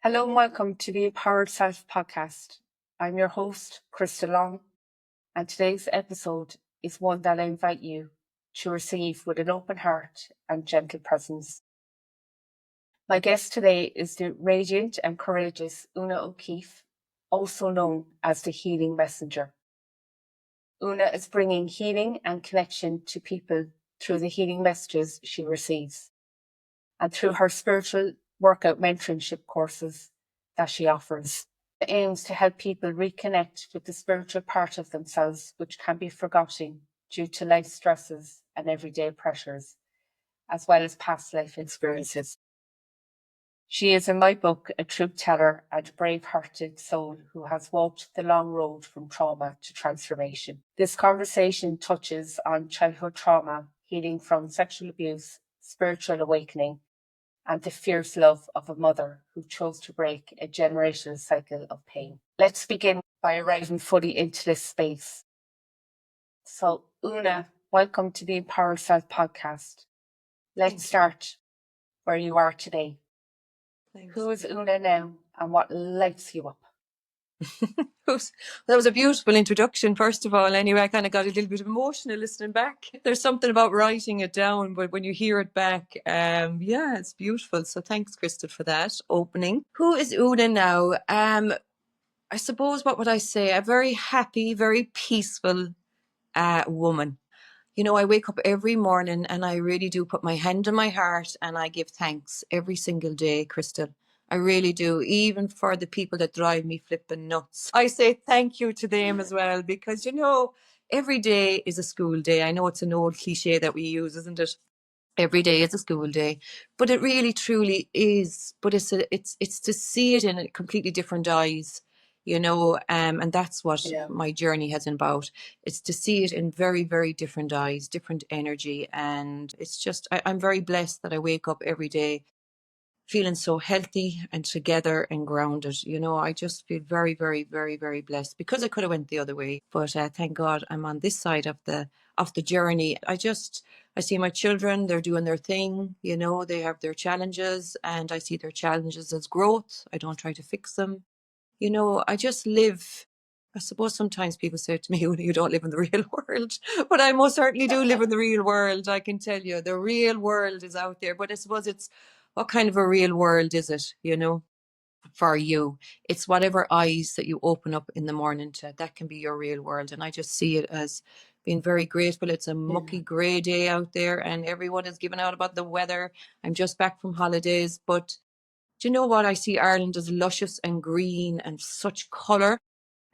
Hello and welcome to the Empowered Self podcast. I'm your host, Krista Long, and today's episode is one that I invite you to receive with an open heart and gentle presence. My guest today is the radiant and courageous Oonagh O'Keeffe, also known as the Healing Messenger. Oonagh is bringing healing and connection to people through the healing messages she receives and through her spiritual workout mentorship courses that she offers. It aims to help people reconnect with the spiritual part of themselves, which can be forgotten due to life stresses and everyday pressures, as well as past life experiences. She is, in my book, a truth teller and a brave-hearted soul who has walked the long road from trauma to transformation. This conversation touches on childhood trauma, healing from sexual abuse, spiritual awakening, and the fierce love of a mother who chose to break a generational cycle of pain. Let's begin by arriving fully into this space. So, Oonagh, welcome to the Empower Self podcast. Let's start where you are today. Thanks. Who is Oonagh now and what lights you up? That was a beautiful introduction, first of all. Anyway, I kind of got a little bit emotional listening back. There's something about writing it down, but when you hear it back, it's beautiful. So thanks, Crystal, for that opening. Who is Oonagh now? I suppose, what would I say? A very happy, very peaceful woman. You know, I wake up every morning and I really do put my hand on my heart and I give thanks every single day, Crystal. I really do, even for the people that drive me flipping nuts. I say thank you to them as well because, you know, every day is a school day. I know it's an old cliche that we use, isn't it? Every day is a school day, but it really truly is. But it's to see it in a completely different eyes, you know, and that's what my journey has been about. It's to see it in very, very different eyes, different energy, and it's just I'm very blessed that I wake up every day feeling so healthy and together and grounded. You know, I just feel very, very, very, very blessed because I could have went the other way, but thank God I'm on this side of the journey. I see my children, they're doing their thing, you know, they have their challenges and I see their challenges as growth. I don't try to fix them. You know, I just live. I suppose sometimes people say to me, you don't live in the real world, but I most certainly do live in the real world. I can tell you the real world is out there, but I suppose it's what kind of a real world is it, you know, for you? It's whatever eyes that you open up in the morning to, that can be your real world. And I just see it as being very grateful. It's a mucky grey day out there and everyone is giving out about the weather. I'm just back from holidays, but do you know what? I see Ireland as luscious and green and such colour,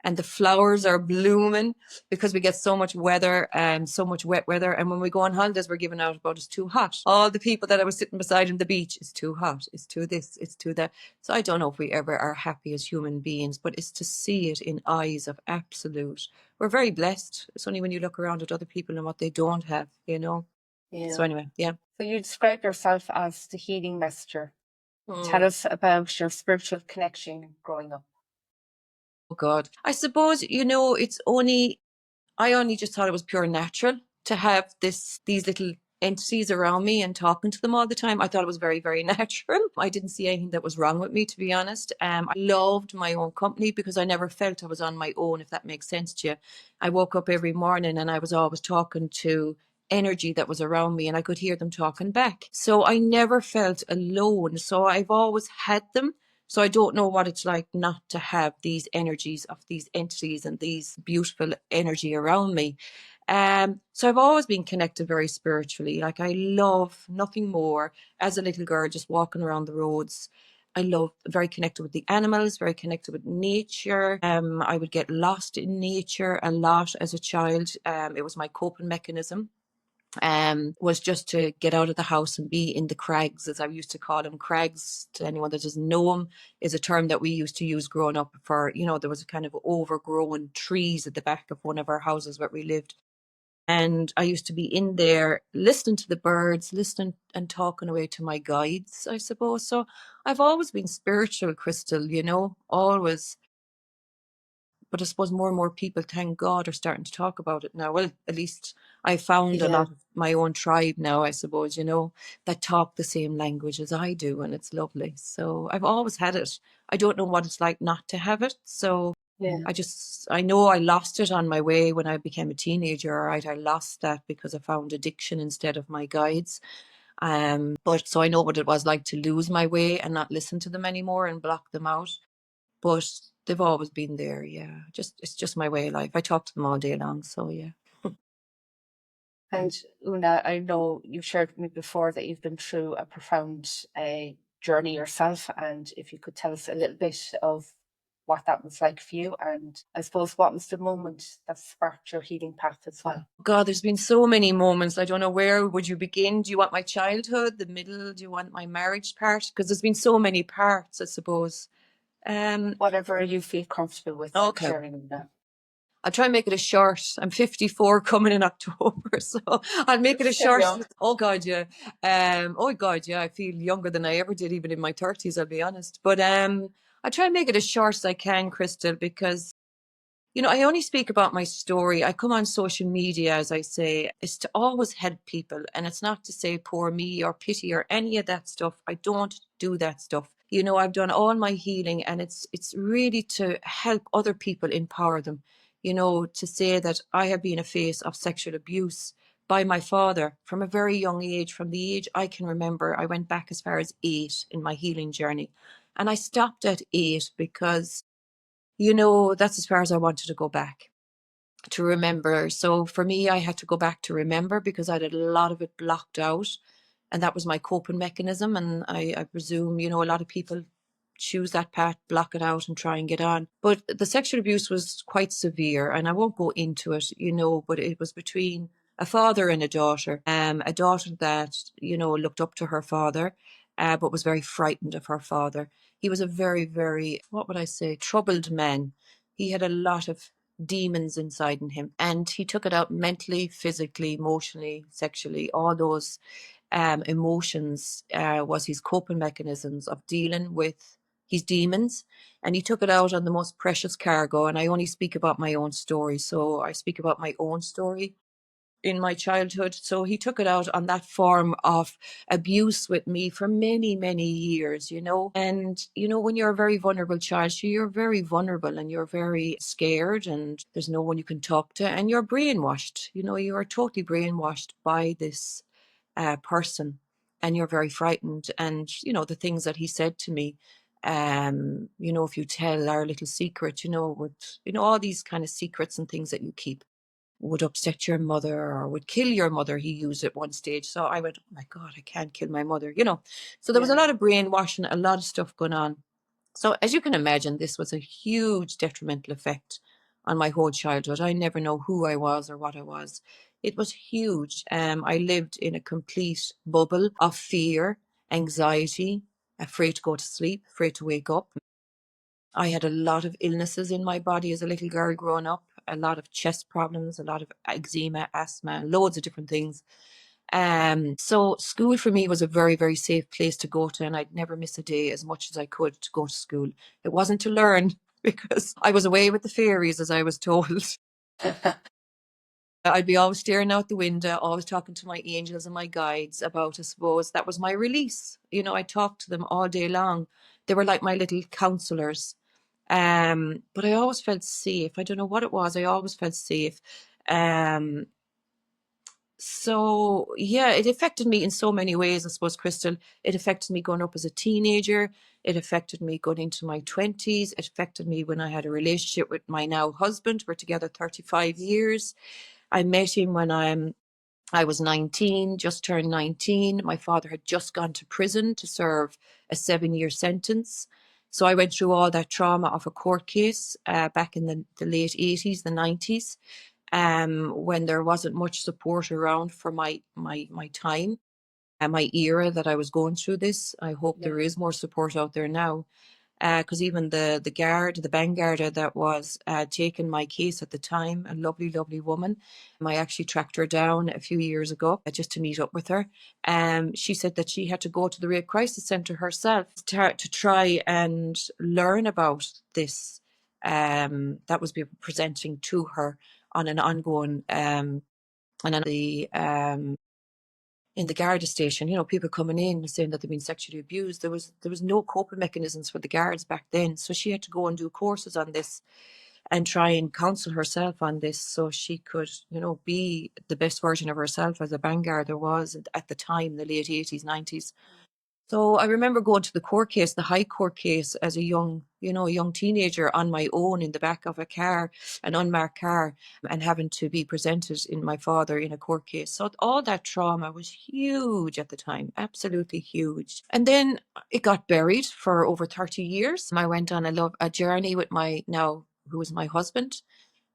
and the flowers are blooming because we get so much weather and so much wet weather. And when we go on holidays, we're given out about it's too hot. All the people that I was sitting beside on the beach, it's too hot, it's too this, it's too that. So I don't know if we ever are happy as human beings, but it's to see it in eyes of absolute. We're very blessed. It's only when you look around at other people and what they don't have, you know. Yeah. So anyway, yeah. So you describe yourself as the healing messenger. Tell us about your spiritual connection growing up. Oh God. I suppose, you know, I only just thought it was pure natural to have these little entities around me and talking to them all the time. I thought it was very, very natural. I didn't see anything that was wrong with me, to be honest. I loved my own company because I never felt I was on my own, if that makes sense to you. I woke up every morning and I was always talking to energy that was around me and I could hear them talking back. So I never felt alone. So I've always had them. So I don't know what it's like not to have these energies of these entities and these beautiful energy around me. So I've always been connected very spiritually. Like I love nothing more as a little girl, just walking around the roads. I love very connected with the animals, very connected with nature. I would get lost in nature a lot as a child. It was my coping mechanism. Was just to get out of the house and be in the crags, as I used to call them. Crags, to anyone that doesn't know them, is a term that we used to use growing up for, you know, there was a kind of overgrown trees at the back of one of our houses where we lived. And I used to be in there listening to the birds, listening and talking away to my guides, I suppose. So I've always been spiritual, Crystal, you know, always. But I suppose more and more people, thank God, are starting to talk about it now. Well, at least I found a lot of my own tribe now, I suppose, that talk the same language as I do, and it's lovely. So I've always had it. I don't know what it's like not to have it. So Yeah. I know I lost it on my way when I became a teenager, right? I lost that because I found addiction instead of my guides. But so I know what it was like to lose my way and not listen to them anymore and block them out. But they've always been there, yeah. It's just my way of life. I talk to them all day long, so yeah. And Oonagh, I know you've shared with me before that you've been through a profound journey yourself, and if you could tell us a little bit of what that was like for you, and I suppose what was the moment that sparked your healing path as well. God, there's been so many moments. I don't know, where would you begin? Do you want my childhood, the middle? Do you want my marriage part? Because there's been so many parts, I suppose. Whatever you feel comfortable with Okay. sharing, Oonagh. I'll try and make it a short. I'm 54 coming in October, so I'll make it a Still short. young. Oh God, yeah. Oh God, yeah. I feel younger than I ever did, even in my 30s, I'll be honest. But I try and make it as short as I can, Crystal, because I only speak about my story. I come on social media, as I say, is to always help people. And it's not to say poor me or pity or any of that stuff. I don't do that stuff. I've done all my healing, and it's really to help other people, empower them. To say that I have been a face of sexual abuse by my father from a very young age. From the age I can remember, I went back as far as 8 in my healing journey. And I stopped at 8 because that's as far as I wanted to go back, to remember. So for me, I had to go back to remember because I had a lot of it blocked out. And that was my coping mechanism. And I presume, a lot of people choose that path, block it out and try and get on. But the sexual abuse was quite severe. And I won't go into it, but it was between a father and a daughter. A daughter that, looked up to her father, but was very frightened of her father. He was a very, very, what would I say, troubled man. He had a lot of demons inside in him, and he took it out mentally, physically, emotionally, sexually. All those emotions was his coping mechanisms of dealing with his demons, and he took it out on the most precious cargo. And I only speak about my own story, so I speak about my own story in my childhood. So he took it out on that form of abuse with me for many, many years, And, when you're a very vulnerable child, so you're very vulnerable and you're very scared, and there's no one you can talk to, and you're brainwashed. You are totally brainwashed by this person, and you're very frightened. And, the things that he said to me, if you tell our little secret, all these kind of secrets and things that you keep would upset your mother or would kill your mother, he used at one stage. So I went, oh my God, I can't kill my mother, So there was a lot of brainwashing, a lot of stuff going on. So as you can imagine, this was a huge detrimental effect on my whole childhood. I never know who I was or what I was. It was huge. I lived in a complete bubble of fear, anxiety, afraid to go to sleep, afraid to wake up. I had a lot of illnesses in my body as a little girl growing up, a lot of chest problems, a lot of eczema, asthma, loads of different things. So school for me was a very, very safe place to go to, and I'd never miss a day as much as I could to go to school. It wasn't to learn because I was away with the fairies, as I was told. I'd be always staring out the window, always talking to my angels and my guides about, I suppose, that was my release. I talked to them all day long. They were like my little counselors. But I always felt safe. I don't know what it was. I always felt safe. Um, so yeah, it affected me in so many ways, I suppose, Crystal. It affected me growing up as a teenager. It affected me going into my 20s. It affected me when I had a relationship with my now husband. We're together 35 years. I met him when I was 19, just turned 19. My father had just gone to prison to serve a 7-year sentence. So I went through all that trauma of a court case back in the late 80s, the 90s, when there wasn't much support around for my time and my era that I was going through this. I hope there is more support out there now. Because even the Vanguard that was taking my case at the time, a lovely, lovely woman, I actually tracked her down a few years ago just to meet up with her. She said that she had to go to the Rape Crisis Centre herself to try and learn about this that was presenting to her on an ongoing, in the Garda station, people coming in saying that they've been sexually abused. There was no coping mechanisms for the guards back then. So she had to go and do courses on this and try and counsel herself on this so she could, be the best version of herself as a vanguard there was at the time, the late 80s, 90s. So I remember going to the court case, the high court case, as a young teenager on my own in the back of a car, an unmarked car, and having to be presented in my father in a court case. So all that trauma was huge at the time, absolutely huge. And then it got buried for over 30 years. I went on a journey with my now, who is my husband.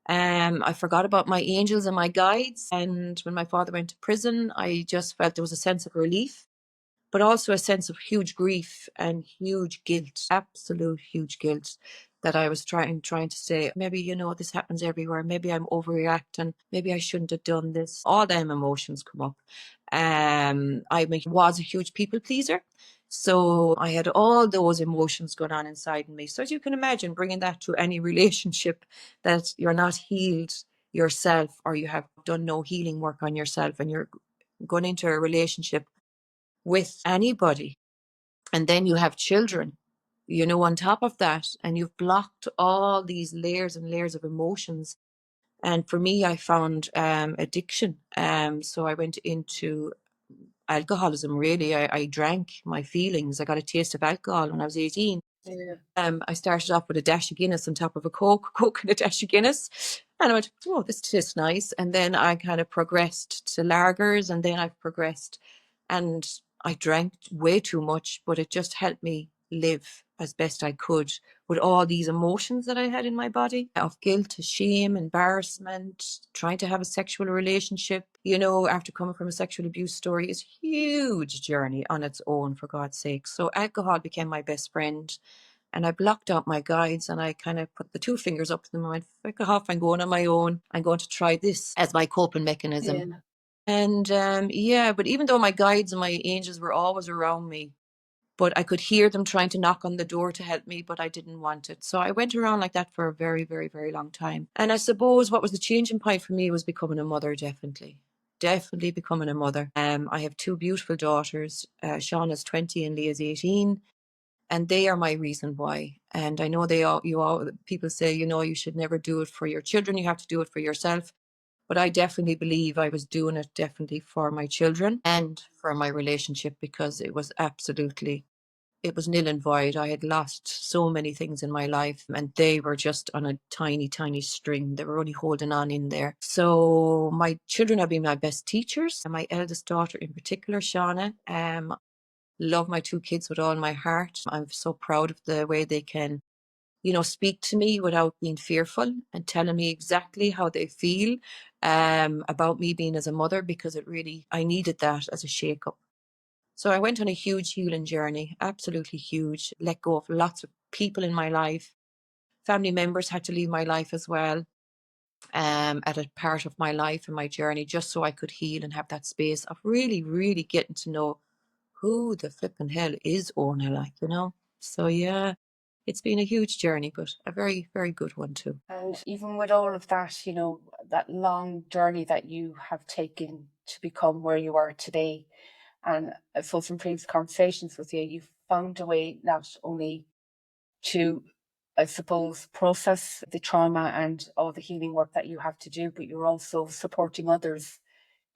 I forgot about my angels and my guides. And when my father went to prison, I just felt there was a sense of relief, but also a sense of huge grief and huge guilt, absolute huge guilt, that I was trying to say, maybe, this happens everywhere. Maybe I'm overreacting. Maybe I shouldn't have done this. All them emotions come up. Was a huge people pleaser. So I had all those emotions going on inside me. So as you can imagine, bringing that to any relationship, that you're not healed yourself, or you have done no healing work on yourself, and you're going into a relationship with anybody, and then you have children, on top of that, and you've blocked all these layers and layers of emotions. And for me, I found addiction. So I went into alcoholism, really. I drank my feelings. I got a taste of alcohol when I was 18. Yeah. I started off with a dash of Guinness on top of a Coke and a dash of Guinness. And I went, oh, this tastes nice. And then I kind of progressed to lagers, and then I've progressed, and I drank way too much, but it just helped me live as best I could with all these emotions that I had in my body, of guilt, shame, embarrassment. Trying to have a sexual relationship, after coming from a sexual abuse story, is a huge journey on its own, for God's sake. So alcohol became my best friend. And I blocked out my guides, and I kind of put the two fingers up to them and went, fuck off, I'm going on my own. I'm going to try this as my coping mechanism. Yeah. And but even though my guides and my angels were always around me, but I could hear them trying to knock on the door to help me, but I didn't want it. So I went around like that for a very, very, very long time. And I suppose what was the changing point for me was becoming a mother, definitely. Definitely becoming a mother. I have two beautiful daughters. Shauna's 20 and Leah's 18. And they are my reason why. And I know people say, you should never do it for your children. You have to do it for yourself. But I definitely believe I was doing it definitely for my children and for my relationship, because it was nil and void. I had lost so many things in my life, and they were just on a tiny, tiny string. They were only holding on in there. So my children have been my best teachers. And my eldest daughter in particular, Shauna, love my two kids with all my heart. I'm so proud of the way they can, speak to me without being fearful, and telling me exactly how they feel about me being as a mother, because I needed that as a shake-up. So I went on a huge healing journey, absolutely huge. Let go of lots of people in my life. Family members had to leave my life as well, at a part of my life and my journey, just so I could heal and have that space of really, really getting to know who the flipping hell is Oonagh, So yeah, it's been a huge journey, but a very, very good one too. And even with all of that, that long journey that you have taken to become where you are today, and I suppose from previous conversations with you, you've found a way not only to, I suppose, process the trauma and all the healing work that you have to do, but you're also supporting others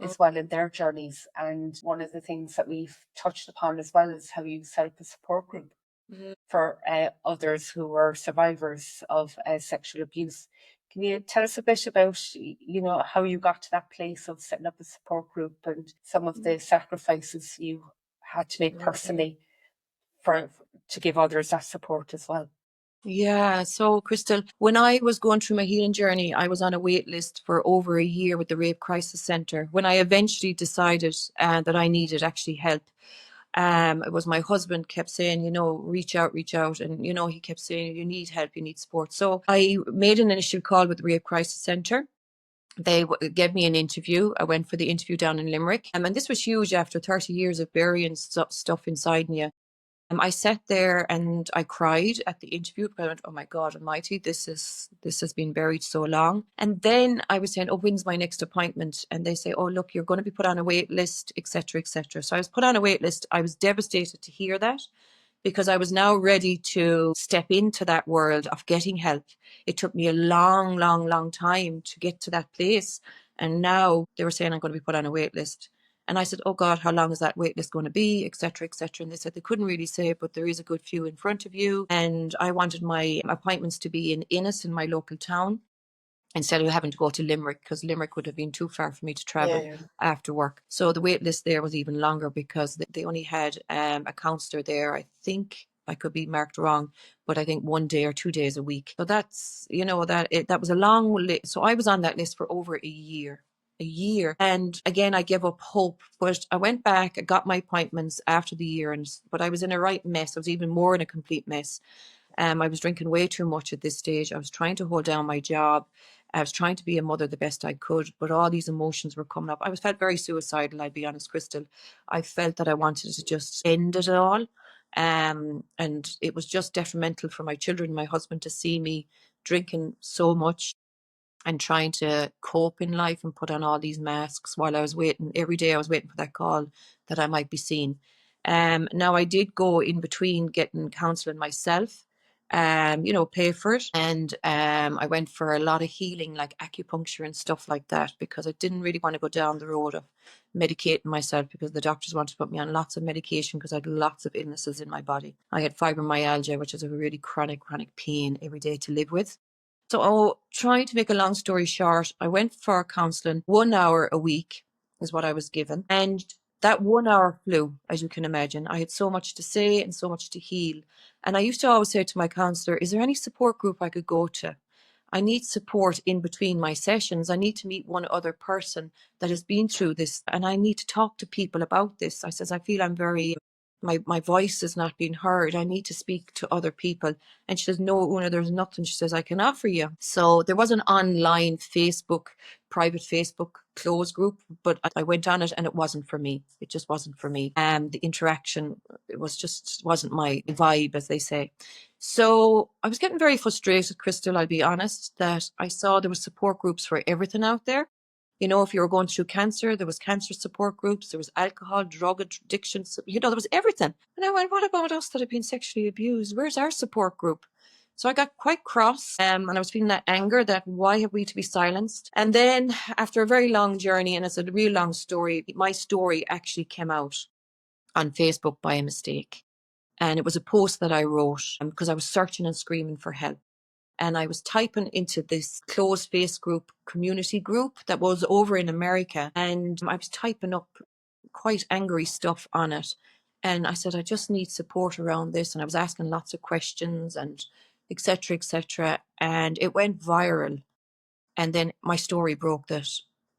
as well in their journeys. And one of the things that we've touched upon as well is how you set up a support group for others who are survivors of sexual abuse. Can you tell us a bit about, how you got to that place of setting up a support group and some of the sacrifices you had to make personally to give others that support as well? Yeah, so Crystal, when I was going through my healing journey, I was on a wait list for over a year with the Rape Crisis Centre. When I eventually decided that I needed actually help, it was my husband kept saying, reach out. And, he kept saying, you need help, you need support. So I made an initial call with the Rape Crisis Centre. They gave me an interview. I went for the interview down in Limerick. And this was huge after 30 years of burying stuff inside you. I sat there and I cried at the interview because I went, oh my God almighty, this has been buried so long. And then I was saying, oh, when's my next appointment? And they say, oh, look, you're going to be put on a wait list, etc., etc. So I was put on a wait list. I was devastated to hear that, because I was now ready to step into that world of getting help. It took me a long, long, long time to get to that place. And now they were saying I'm going to be put on a wait list. And I said, oh God, how long is that wait list going to be, et cetera, et cetera. And they said they couldn't really say, but there is a good few in front of you. And I wanted my appointments to be in Innis, in my local town, instead of having to go to Limerick, because Limerick would have been too far for me to travel after work. So the wait list there was even longer, because they only had a counsellor there. I think, I could be marked wrong, but I think 1 day or 2 days a week. So that's, that was a long list. So I was on that list for over a year. And again, I gave up hope, but I went back, I got my appointments after the year, but I was in a right mess. I was even more in a complete mess. I was drinking way too much at this stage. I was trying to hold down my job. I was trying to be a mother the best I could, but all these emotions were coming up. Felt very suicidal, I'll be honest, Crystal. I felt that I wanted to just end it all. And it was just detrimental for my children, my husband, to see me drinking so much and trying to cope in life and put on all these masks while I was waiting. Every day I was waiting for that call that I might be seen. Now I did go in between getting counselling myself, pay for it. And I went for a lot of healing, like acupuncture and stuff like that, because I didn't really want to go down the road of medicating myself, because the doctors wanted to put me on lots of medication because I had lots of illnesses in my body. I had fibromyalgia, which is a really chronic pain every day to live with. So, trying to make a long story short, I went for counselling 1 hour a week is what I was given. And that 1 hour flew, as you can imagine. I had so much to say and so much to heal. And I used to always say to my counsellor, is there any support group I could go to? I need support in between my sessions. I need to meet one other person that has been through this, and I need to talk to people about this. I says, I feel I'm very, my voice is not being heard. I need to speak to other people. And she says, no, Oonagh, there's nothing, she says, I can offer you. So there was an online private Facebook closed group, but I went on it and it wasn't for me. It just wasn't for me. The interaction, wasn't my vibe, as they say. So I was getting very frustrated, Crystal, I'll be honest, that I saw there were support groups for everything out there. If you were going through cancer, there was cancer support groups, there was alcohol, drug addiction, there was everything. And I went, what about us that have been sexually abused? Where's our support group? So I got quite cross, and I was feeling that anger, that why have we to be silenced? And then after a very long journey, and it's a real long story, my story actually came out on Facebook by a mistake. And it was a post that I wrote because I was searching and screaming for help. And I was typing into this closed face group, community group that was over in America. And I was typing up quite angry stuff on it. And I said, I just need support around this. And I was asking lots of questions and et cetera, et cetera. And it went viral. And then my story broke that,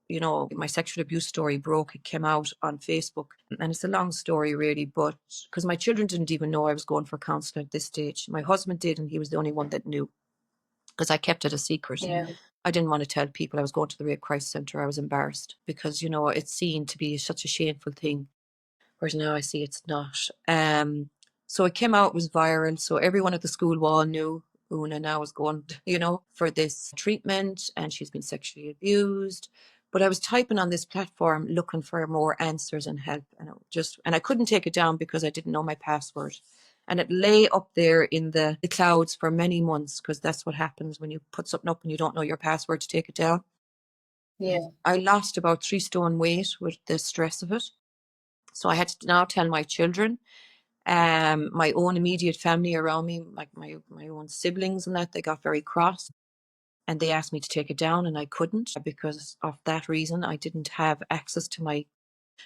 my sexual abuse story broke. It came out on Facebook. And it's a long story, really, but because my children didn't even know I was going for counselling at this stage. My husband did, and he was the only one that knew, because I kept it a secret. Yeah. I didn't want to tell people I was going to the Rape Crisis Centre. I was embarrassed because, it's seen to be such a shameful thing, whereas now I see it's not. So it came out, it was viral. So everyone at the school wall knew Oonagh now was going, for this treatment, and she's been sexually abused. But I was typing on this platform looking for more answers and help, and I couldn't take it down because I didn't know my password. And it lay up there in the clouds for many months, because that's what happens when you put something up and you don't know your password to take it down. Yeah. I lost about 3 stone weight with the stress of it. So I had to now tell my children, my own immediate family around me, like my own siblings and that, they got very cross. And they asked me to take it down, and I couldn't because of that reason. I didn't have access to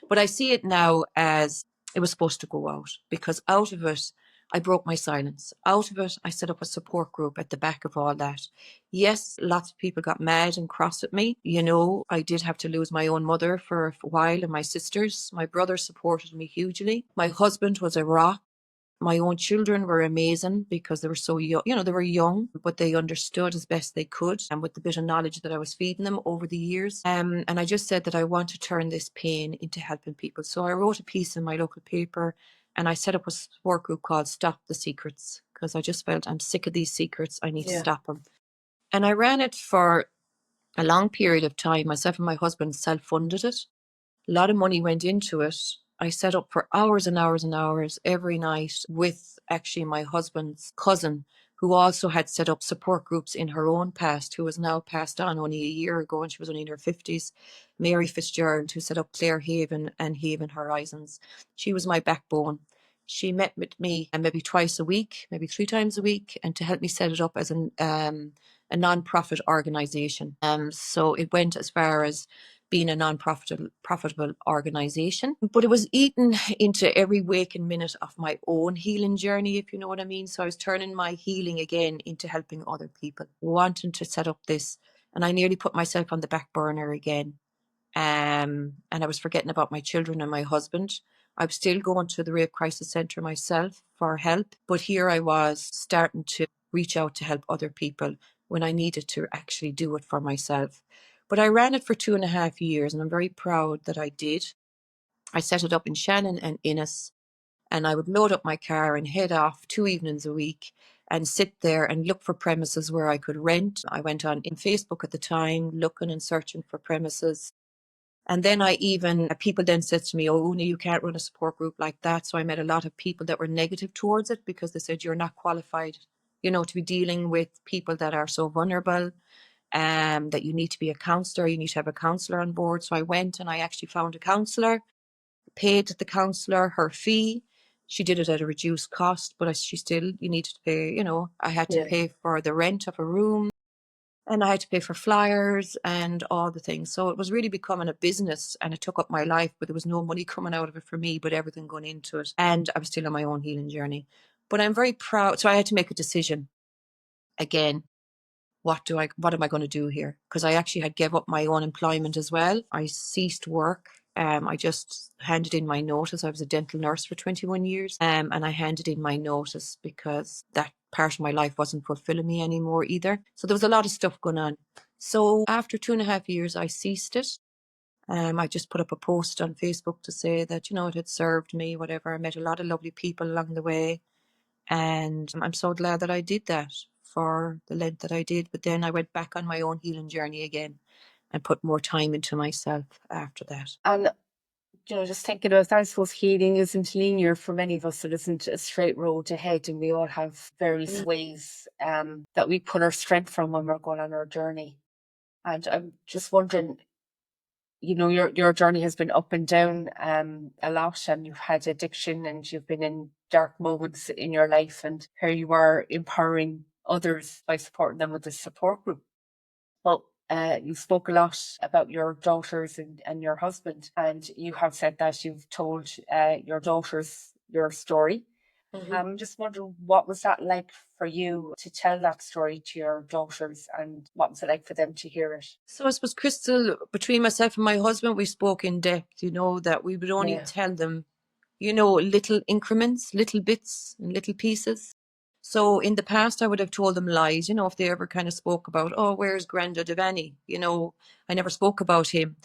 but I see it now as it was supposed to go out, because out of it, I broke my silence. Out of it, I set up a support group at the back of all that. Yes, lots of people got mad and cross at me. I did have to lose my own mother for a while, and my sisters. My brother supported me hugely. My husband was a rock. My own children were amazing because they were so young. They were young, but they understood as best they could, and with the bit of knowledge that I was feeding them over the years. And I just said that I want to turn this pain into helping people. So I wrote a piece in my local paper, And I set up a support group called Stop the Secrets, because I just felt I'm sick of these secrets. I need to stop them. And I ran it for a long period of time. Myself and my husband self-funded it. A lot of money went into it. I set up for hours and hours and hours every night with actually my husband's cousin, who also had set up support groups in her own past, who has now passed on only a year ago, and she was only in her 50s. Mary Fitzgerald, who set up Clare Haven and Haven Horizons. She was my backbone. She met with me maybe twice a week, maybe 3 times a week, and to help me set it up as a non-profit organization. So it went as far as being a non-profitable organization, but it was eaten into every waking minute of my own healing journey, if you know what I mean. So I was turning my healing again into helping other people, wanting to set up this, and I nearly put myself on the back burner again. And I was forgetting about my children and my husband. I was still going to the Rape Crisis Centre myself for help, but here I was starting to reach out to help other people when I needed to actually do it for myself. But I ran it for 2.5 years, and I'm very proud that I did. I set it up in Shannon and Innis, and I would load up my car and head off 2 evenings a week and sit there and look for premises where I could rent. I went on in Facebook at the time, looking and searching for premises. And then people then said to me, "Oh, Oonagh, you can't run a support group like that." So I met a lot of people that were negative towards it, because they said, "You're not qualified, to be dealing with people that are so vulnerable, that you need to be a counsellor, you need to have a counsellor on board." So I went and I actually found a counsellor, paid the counsellor her fee. She did it at a reduced cost, but you needed to pay, I had to pay for the rent of a room, and I had to pay for flyers and all the things. So it was really becoming a business, and it took up my life, but there was no money coming out of it for me, but everything going into it. And I was still on my own healing journey. But I'm very proud. So I had to make a decision again. What am I going to do here? Because I actually had gave up my own employment as well. I ceased work. I just handed in my notice. I was a dental nurse for 21 years. And I handed in my notice because that part of my life wasn't fulfilling me anymore either. So there was a lot of stuff going on. So after 2.5 years, I ceased it. I just put up a post on Facebook to say that, it had served me, whatever. I met a lot of lovely people along the way. And I'm so glad that I did that for the length that I did. But then I went back on my own healing journey again and put more time into myself after that. And just thinking about that, I suppose healing isn't linear for many of us. It isn't a straight road ahead, and we all have various ways that we pull our strength from when we're going on our journey. And I'm just wondering, your journey has been up and down a lot, and you've had addiction, and you've been in dark moments in your life, and here you are empowering others by supporting them with a support group. But you spoke a lot about your daughters and your husband, and you have said that you've told your daughters your story. I'm just wondering, what was that like for you to tell that story to your daughters, and what was it like for them to hear it? So I suppose, Crystal, between myself and my husband, we spoke in depth, that we would only tell them, little increments, little bits and little pieces. So in the past, I would have told them lies, if they ever kind of spoke about, "Oh, where's Granda Devani?" I never spoke about him.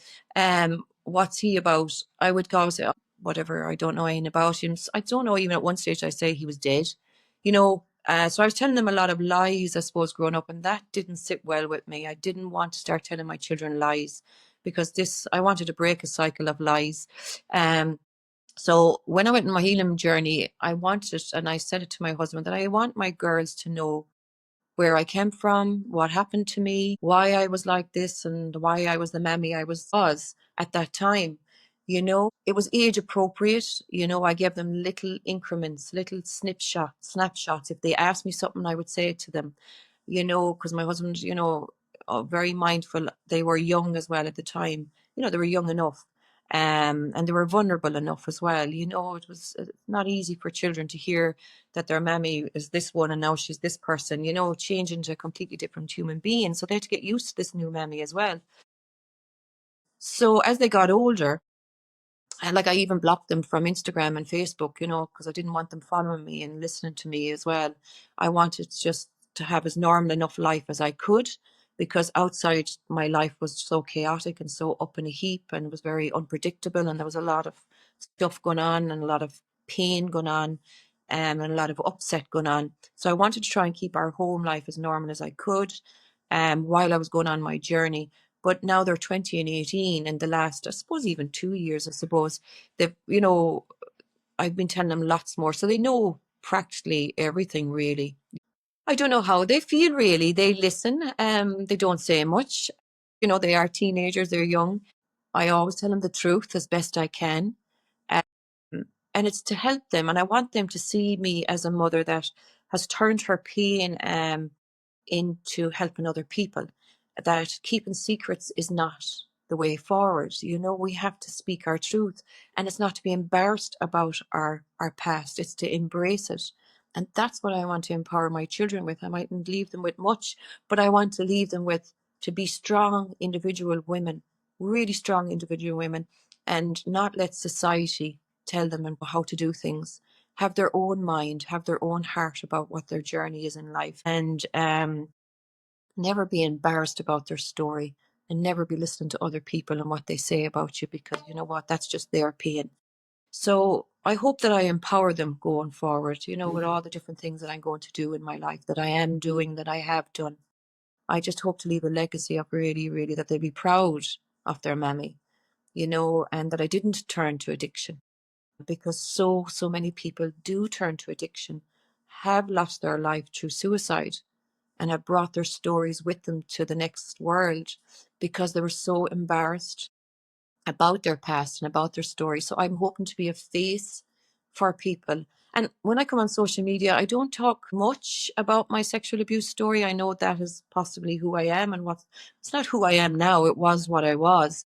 What's he about? I would go say, "Oh, whatever, I don't know anything about him." I don't know, even at one stage I say he was dead, so I was telling them a lot of lies, I suppose, growing up, and that didn't sit well with me. I didn't want to start telling my children lies, because I wanted to break a cycle of lies. So when I went on my healing journey, I wanted, and I said it to my husband, that I want my girls to know where I came from, what happened to me, why I was like this, and why I was the mammy I was at that time. It was age appropriate. I gave them little increments, little snapshots. If they asked me something, I would say it to them, because my husband, very mindful. They were young as well at the time. They were young enough. And they were vulnerable enough as well. It was not easy for children to hear that their mammy is this one and now she's this person, change into a completely different human being. So they had to get used to this new mammy as well. So as they got older, and I even blocked them from Instagram and Facebook, because I didn't want them following me and listening to me as well. I wanted just to have as normal enough life as I could, because outside my life was so chaotic and so up in a heap, and it was very unpredictable, and there was a lot of stuff going on and a lot of pain going on, and a lot of upset going on. So I wanted to try and keep our home life as normal as I could, while I was going on my journey. But now they're 20 and 18, and the last, I suppose, even 2 years, I suppose, they've, I've been telling them lots more. So they know practically everything, really. I don't know how they feel, really. They listen. They don't say much. They are teenagers, they're young. I always tell them the truth as best I can. Um, and it's to help them. And I want them to see me as a mother that has turned her pain into helping other people, that keeping secrets is not the way forward. We have to speak our truth, and it's not to be embarrassed about our past, it's to embrace it. And that's what I want to empower my children with. I mightn't leave them with much, but I want to leave them with to be strong individual women, really strong individual women, and not let society tell them how to do things. Have their own mind, have their own heart about what their journey is in life, and never be embarrassed about their story, and never be listening to other people and what they say about you, because you know what, that's just their pain. So I hope that I empower them going forward, with all the different things that I'm going to do in my life, that I am doing, that I have done. I just hope to leave a legacy of really, really, that they'll be proud of their mammy, and that I didn't turn to addiction, because so many people do turn to addiction, have lost their life through suicide, and have brought their stories with them to the next world, because they were so embarrassed about their past and about their story. So I'm hoping to be a face for people. And when I come on social media, I don't talk much about my sexual abuse story. I know that is possibly who I am, and it's not who I am now. It was what I was.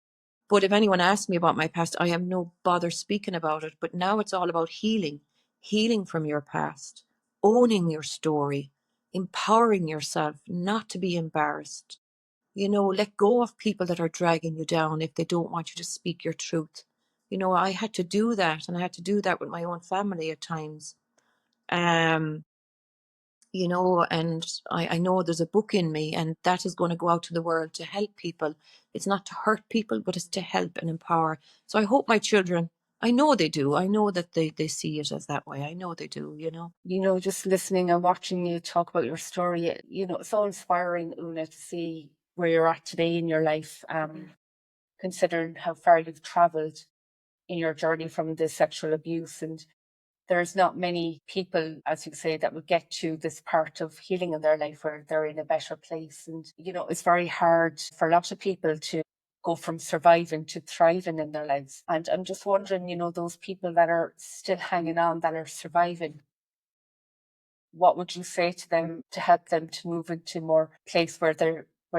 But if anyone asks me about my past, I have no bother speaking about it. But now it's all about healing, healing from your past, owning your story, empowering yourself, not to be embarrassed. Let go of people that are dragging you down if they don't want you to speak your truth. I had to do that, and I had to do that with my own family at times. Um, and I know there's a book in me, and that is going to go out to the world to help people. It's not to hurt people, but it's to help and empower. So I hope my children, I know they do. I know that they see it as that way. I know they do. Just listening and watching you talk about your story, it's so inspiring, Una, to see where you're at today in your life, considering how far you've traveled in your journey from the sexual abuse. And there's not many people, as you say, that would get to this part of healing in their life where they're in a better place. And, it's very hard for a lot of people to go from surviving to thriving in their lives. And I'm just wondering, those people that are still hanging on, that are surviving, what would you say to them to help them to move into more place where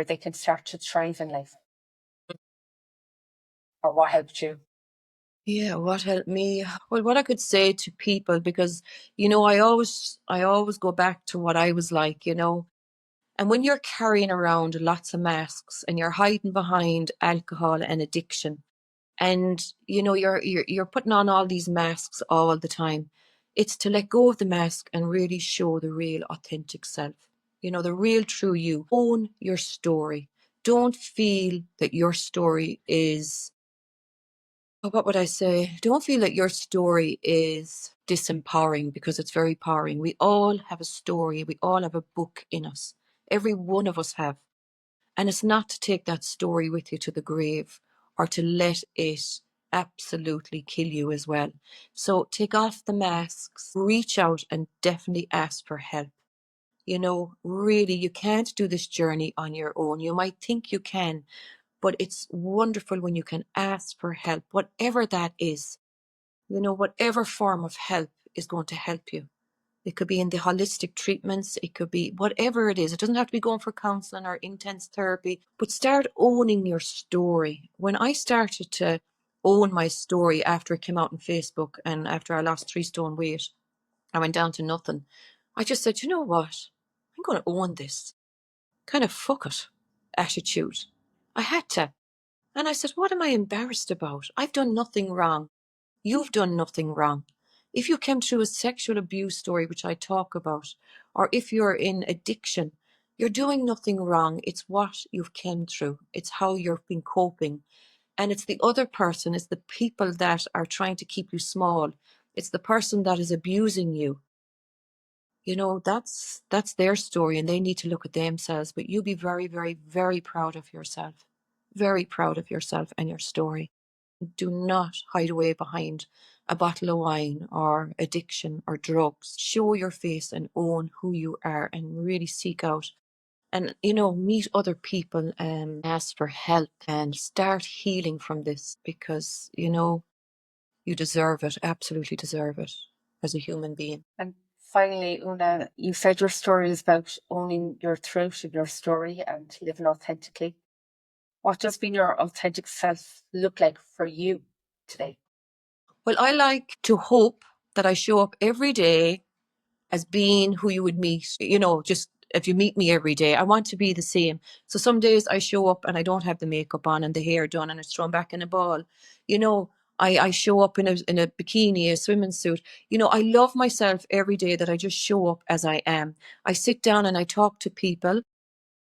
they can start to thrive in life? Or what helped you? Yeah, what helped me? Well, what I could say to people, because I always go back to what I was like. And when you're carrying around lots of masks, and you're hiding behind alcohol and addiction, and you're putting on all these masks all the time, it's to let go of the mask and really show the real authentic self. The real true you. Own your story. Don't feel that your story is, what would I say? Don't feel that your story is disempowering, because it's very powering. We all have a story. We all have a book in us. Every one of us have. And it's not to take that story with you to the grave, or to let it absolutely kill you as well. So take off the masks, reach out, and definitely ask for help. Really, you can't do this journey on your own. You might think you can, but it's wonderful when you can ask for help, whatever that is. Whatever form of help is going to help you. It could be in the holistic treatments. It could be whatever it is. It doesn't have to be going for counseling or intense therapy, but start owning your story. When I started to own my story after it came out on Facebook, and after I lost 3 stone weight, I went down to nothing. I just said, you know what? I'm going to own this. Kind of fuck it attitude. I had to. And I said, what am I embarrassed about? I've done nothing wrong. You've done nothing wrong. If you came through a sexual abuse story, which I talk about, or if you're in addiction, you're doing nothing wrong. It's what you've came through. It's how you've been coping. And it's the other person, it's the people that are trying to keep you small, It's the person that is abusing you. You know, that's their story, and they need to look at themselves. But you be very, very, very proud of yourself. Very proud of yourself and your story. Do not hide away behind a bottle of wine or addiction or drugs. Show your face and own who you are, and really seek out and, you know, meet other people and ask for help and start healing from this, because, you know, you deserve it, absolutely deserve it as a human being. And finally, Oonagh, you said your story is about owning your truth and your story and living authentically. What does being your authentic self look like for you today? Well, I like to hope that I show up every day as being who you would meet, you know, just if you meet me every day, I want to be the same. So some days I show up and I don't have the makeup on and the hair done and it's thrown back in a ball. You know, I show up in a bikini, a swimming suit. You know, I love myself every day, that I just show up as I am. I sit down and I talk to people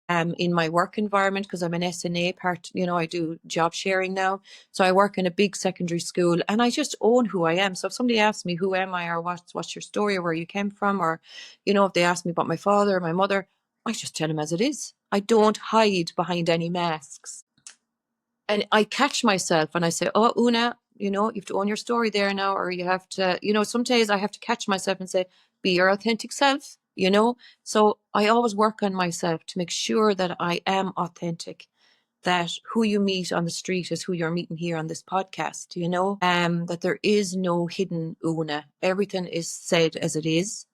in my work environment, because I'm an SNA part, you know, I do job sharing now. So I work in a big secondary school and I just own who I am. So if somebody asks me, who am I, or what's your story, or where you came from, or, you know, if they ask me about my father or my mother, I just tell them as it is. I don't hide behind any masks. And I catch myself and I say, oh, Oonagh, you know, you have to own your story there now, or you have to, you know, some days I have to catch myself and say, be your authentic self, you know. So I always work on myself to make sure that I am authentic, that who you meet on the street is who you're meeting here on this podcast, you know, that there is no hidden Oonagh. Everything is said as it is.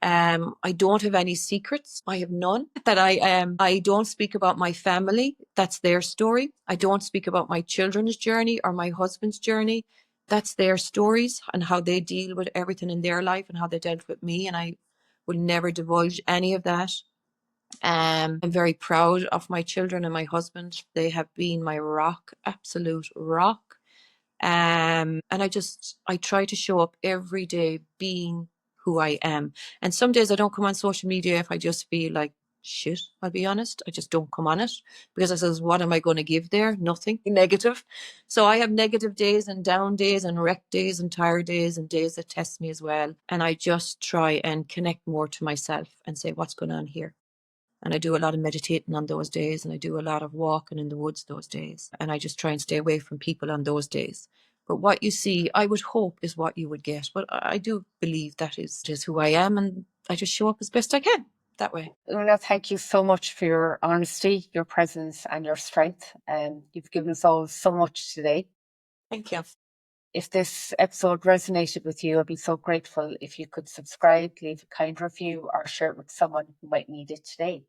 I don't have any secrets. I have none. That I don't speak about my family. That's their story. I don't speak about my children's journey or my husband's journey. That's their stories and how they deal with everything in their life and how they dealt with me. And I will never divulge any of that. I'm very proud of my children and my husband. They have been my rock, absolute rock. And I try to show up every day being who I am. And some days I don't come on social media if I just feel like shit, I'll be honest. I just don't come on it, because I says, what am I going to give there? Nothing negative. So I have negative days and down days and wreck days and tired days and days that test me as well. And I just try and connect more to myself and say, what's going on here? And I do a lot of meditating on those days, and I do a lot of walking in the woods those days. And I just try and stay away from people on those days. But what you see, I would hope, is what you would get. But I do believe that is who I am, and I just show up as best I can that way. Oonagh, thank you so much for your honesty, your presence, and your strength. You've given us all so much today. Thank you. If this episode resonated with you, I'd be so grateful if you could subscribe, leave a kind review, or share it with someone who might need it today.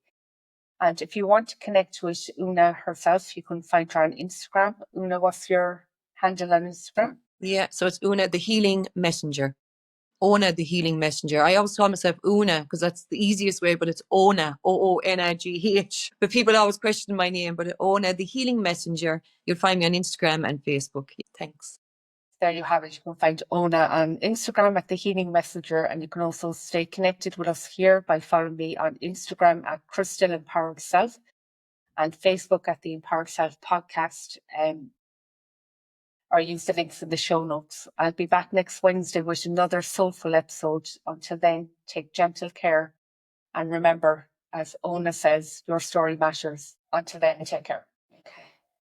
And if you want to connect with Oonagh herself, you can find her on Instagram. Oonagh, what's your handle on Instagram? Yeah, so it's Oonagh, the Healing Messenger. Oonagh, the Healing Messenger. I always call myself Oonagh because that's the easiest way, but it's Oonagh, Oonagh. But people always question my name, but Oonagh, the Healing Messenger. You'll find me on Instagram and Facebook. Thanks. There you have it. You can find Oonagh on Instagram at The Healing Messenger, and you can also stay connected with us here by following me on Instagram at Crystal Empowered Self and Facebook at the Empowered Self Podcast, or use the links in the show notes. I'll be back next Wednesday with another soulful episode. Until then, take gentle care, and remember, as Oonagh says, your story matters. Until then, take care.